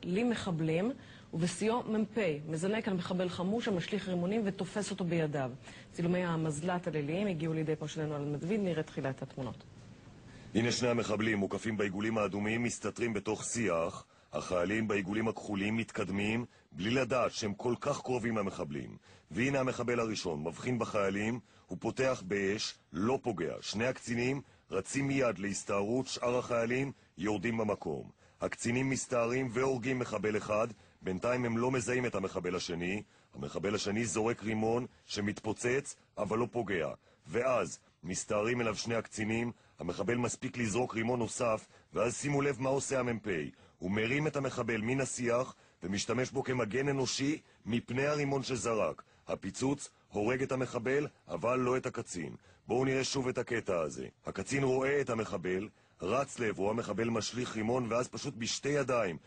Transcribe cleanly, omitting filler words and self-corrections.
למחבלים, ובסיוע מ"פ, מזנק על מחבל חמוש המשליך רימונים ותופס אותו בידיו. צילומי המזל"ט הליליים הגיעו לידי פרשננו על מדויד, נראה תחילת התמונות. הנה שני המחבלים מוקפים בעיגולים האדומים, מסתתרים בתוך שיח. החיילים בעיגולים הכחולים מתקדמים בלי לדעת שהם כל כך קרובים למחבלים. והנה המחבל הראשון מבחין בחיילים, הוא פותח באש, לא פוגע. שני הקצינים רצים מיד להסתערות, שאר החיילים יורדים במקום. הקצינים מסתערים והורגים מחבל אחד, בינתיים הם לא מזהים את המחבל השני. המחבל השני זורק רימון שמתפוצץ אבל לא פוגע. ואז מסתערים אליו שני הקצינים, המחבל מספיק לזרוק רימון נוסף, ואז שימו לב מה עושה המ"פ. הוא מרים את המחבל מן השיח ומשתמש בו כמגן אנושי מפני הרימון שזרק. הפיצוץ הורג את המחבל, אבל לא את הקצין. בואו נראה שוב את הקטע הזה. הקצין רואה את המחבל, רץ לעברו, המחבל משליך רימון, ואז פשוט בשתי ידיים